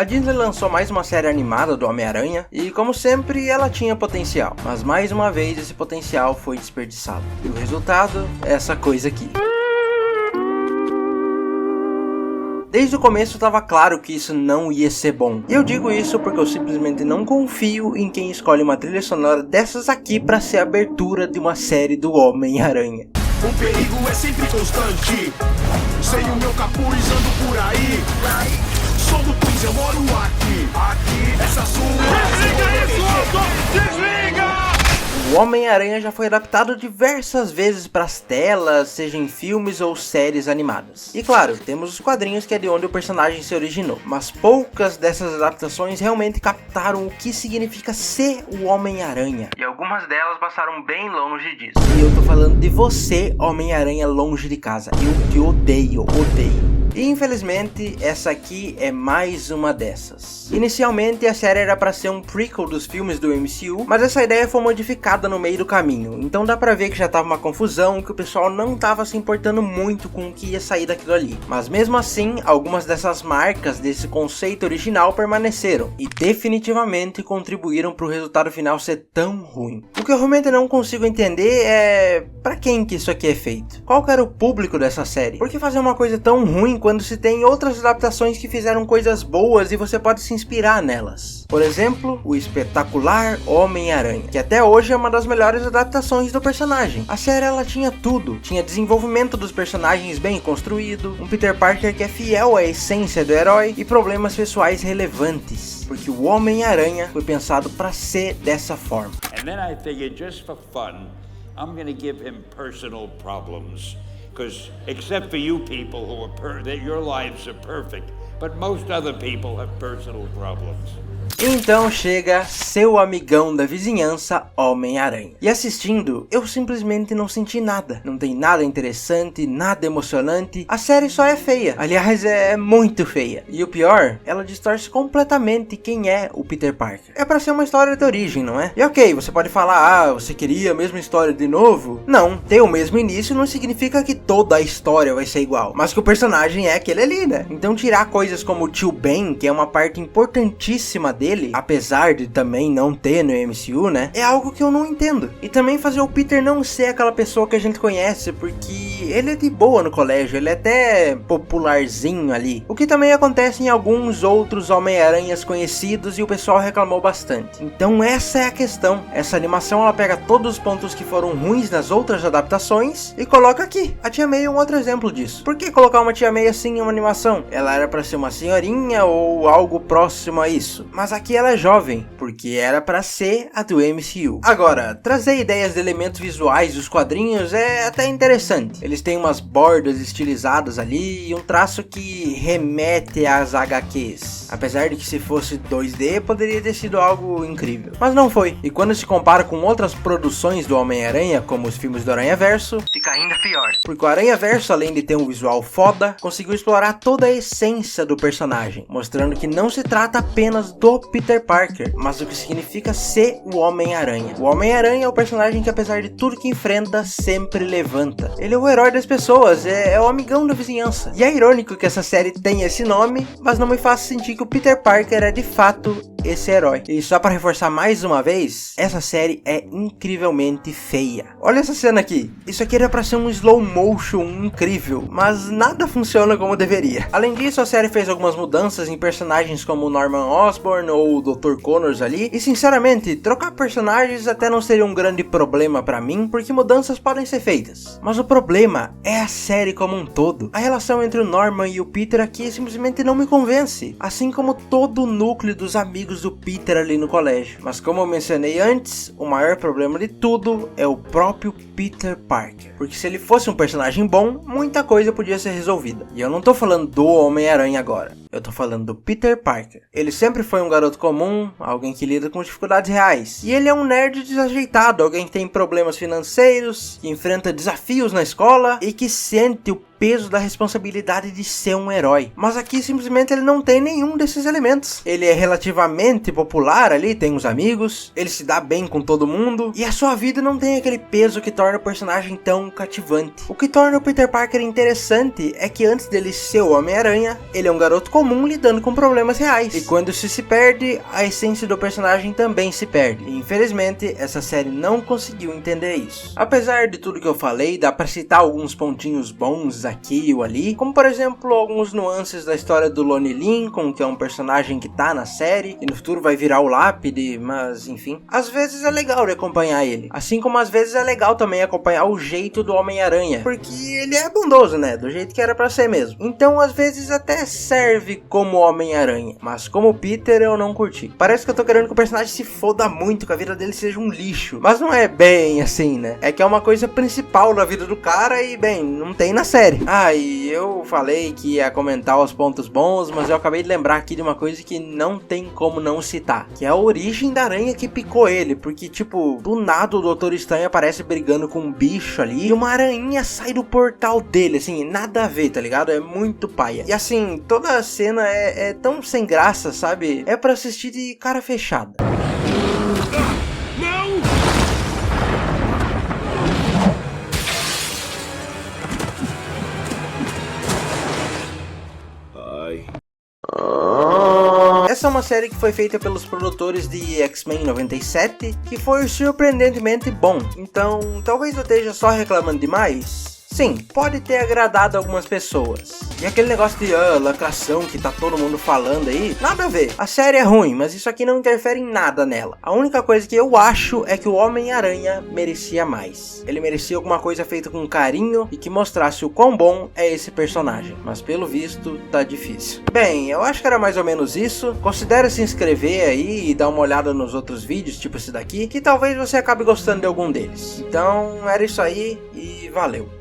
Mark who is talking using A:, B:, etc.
A: A Disney lançou mais uma série animada do Homem-Aranha e, como sempre, ela tinha potencial, mas mais uma vez esse potencial foi desperdiçado. E o resultado é essa coisa aqui. Desde o começo estava claro que isso não ia ser bom. E eu digo isso porque eu simplesmente não confio em quem escolhe uma trilha sonora dessas aqui para ser a abertura de uma série do Homem-Aranha.
B: O perigo é sempre constante. Sem o meu capuz ando por aí. Sou do Queens, eu moro aqui. Essa sua... Desliga isso, Otto! Desliga!
A: O Homem-Aranha já foi adaptado diversas vezes para as telas, seja em filmes ou séries animadas. E claro, temos os quadrinhos que é de onde o personagem se originou, mas poucas dessas adaptações realmente captaram o que significa ser o Homem-Aranha. E algumas delas passaram bem longe disso. E eu tô falando de você, Homem-Aranha longe de casa. Eu te odeio. E infelizmente, essa aqui é mais uma dessas. Inicialmente, a série era para ser um prequel dos filmes do MCU, mas essa ideia foi modificada no meio do caminho. Então dá pra ver que já tava uma confusão, que o pessoal não tava se importando muito com o que ia sair daquilo ali. Mas mesmo assim, algumas dessas marcas desse conceito original permaneceram e definitivamente contribuíram para o resultado final ser tão ruim. O que eu realmente não consigo entender é pra quem que isso aqui é feito? Qual que era o público dessa série? Por que fazer uma coisa tão ruim quando se tem outras adaptações que fizeram coisas boas e você pode se inspirar nelas? Por exemplo, o espetacular Homem-Aranha, que até hoje é uma das melhores adaptações do personagem. A série ela tinha tudo, tinha desenvolvimento dos personagens bem construído, um Peter Parker que é fiel à essência do herói e problemas pessoais relevantes, porque o Homem-Aranha foi pensado para ser dessa forma.
C: And then I figured, just for fun, I'm gonna give him personal problems. Because except for you people who are that your lives are perfect, but most other people have personal problems.
A: Então chega seu amigão da vizinhança, Homem-Aranha. E assistindo, eu simplesmente não senti nada. Não tem nada interessante, nada emocionante. A série só é feia. Aliás, é muito feia. E o pior, ela distorce completamente quem é o Peter Parker. É pra ser uma história de origem, não é? E ok, você pode falar, você queria a mesma história de novo? Não, ter o mesmo início não significa que toda a história vai ser igual. Mas que o personagem é aquele ali, né? Então tirar coisas como o Tio Ben, que é uma parte importantíssima dele, apesar de também não ter no MCU, né, é algo que eu não entendo. E também fazer o Peter não ser aquela pessoa que a gente conhece, porque ele é de boa no colégio, ele é até popularzinho ali, o que também acontece em alguns outros Homem-Aranhas conhecidos e o pessoal reclamou bastante. Então essa é a questão, essa animação ela pega todos os pontos que foram ruins nas outras adaptações e coloca aqui. A Tia May é um outro exemplo disso. Por que colocar uma Tia May assim em uma animação? Ela era pra ser uma senhorinha ou algo próximo a isso, mas aqui ela é jovem, porque era pra ser a do MCU. Agora, trazer ideias de elementos visuais dos quadrinhos é até interessante. Eles têm umas bordas estilizadas ali e um traço que remete às HQs. Apesar de que se fosse 2D, poderia ter sido algo incrível. Mas não foi. E quando se compara com outras produções do Homem-Aranha, como os filmes do Aranhaverso, fica ainda pior. Porque o Aranhaverso, além de ter um visual foda, conseguiu explorar toda a essência do personagem, mostrando que não se trata apenas do Peter Parker, mas o que significa ser o Homem-Aranha. O Homem-Aranha é o personagem que, apesar de tudo que enfrenta, sempre levanta. Ele é o herói das pessoas, é o amigão da vizinhança. E é irônico que essa série tenha esse nome, mas não me faz sentir que o Peter Parker é de fato esse herói. E só para reforçar mais uma vez, essa série é incrivelmente feia. Olha essa cena aqui. Isso aqui era pra ser um slow motion incrível, mas nada funciona como deveria. Além disso, a série fez algumas mudanças em personagens como Norman Osborn ou o Dr. Connors ali, e sinceramente, trocar personagens até não seria um grande problema pra mim, porque mudanças podem ser feitas. Mas o problema é a série como um todo. A relação entre o Norman e o Peter aqui simplesmente não me convence, assim como todo o núcleo dos amigos do Peter ali no colégio. Mas como eu mencionei antes, o maior problema de tudo é o próprio Peter Parker, porque se ele fosse um personagem bom, muita coisa podia ser resolvida. E eu não tô falando do Homem-Aranha agora, eu tô falando do Peter Parker. Ele sempre foi um garoto comum, alguém que lida com dificuldades reais, e ele é um nerd desajeitado, alguém que tem problemas financeiros, que enfrenta desafios na escola e que sente o peso da responsabilidade de ser um herói. Mas aqui simplesmente ele não tem nenhum desses elementos. Ele é relativamente popular ali, tem uns amigos, ele se dá bem com todo mundo, e a sua vida não tem aquele peso que torna o personagem tão cativante. O que torna o Peter Parker interessante é que antes dele ser o Homem-Aranha, ele é um garoto comum comum lidando com problemas reais. E quando isso se perde, a essência do personagem também se perde. E infelizmente, essa série não conseguiu entender isso. Apesar de tudo que eu falei, dá pra citar alguns pontinhos bons aqui ou ali, como por exemplo, alguns nuances da história do Lonnie Lincoln, que é um personagem que tá na série, e no futuro vai virar o Lápide, mas enfim. Às vezes é legal de acompanhar ele, assim como às vezes é legal também acompanhar o jeito do Homem-Aranha, porque ele é bondoso, né, do jeito que era pra ser mesmo. Então às vezes até serve como Homem-Aranha, mas como Peter eu não curti. Parece que eu tô querendo que o personagem se foda muito, que a vida dele seja um lixo, mas não é bem assim, né, é que é uma coisa principal na vida do cara e bem, não tem na série. E eu falei que ia comentar os pontos bons, mas eu acabei de lembrar aqui de uma coisa que não tem como não citar, que é a origem da aranha que picou ele, porque tipo, do nada o Doutor Estranho aparece brigando com um bicho ali e uma aranha sai do portal dele, assim, nada a ver, tá ligado? É muito paia. E assim, toda a cena é tão sem graça, sabe? É pra assistir de cara fechada. Essa é uma série que foi feita pelos produtores de X-Men 97, que foi surpreendentemente bom. Então, talvez eu esteja só reclamando demais. Sim, pode ter agradado algumas pessoas. E aquele negócio de lacração que tá todo mundo falando aí, nada a ver. A série é ruim, mas isso aqui não interfere em nada nela. A única coisa que eu acho é que o Homem-Aranha merecia mais. Ele merecia alguma coisa feita com carinho e que mostrasse o quão bom é esse personagem. Mas pelo visto, tá difícil. Bem, eu acho que era mais ou menos isso. Considere se inscrever aí e dar uma olhada nos outros vídeos, tipo esse daqui, que talvez você acabe gostando de algum deles. Então, era isso aí e valeu.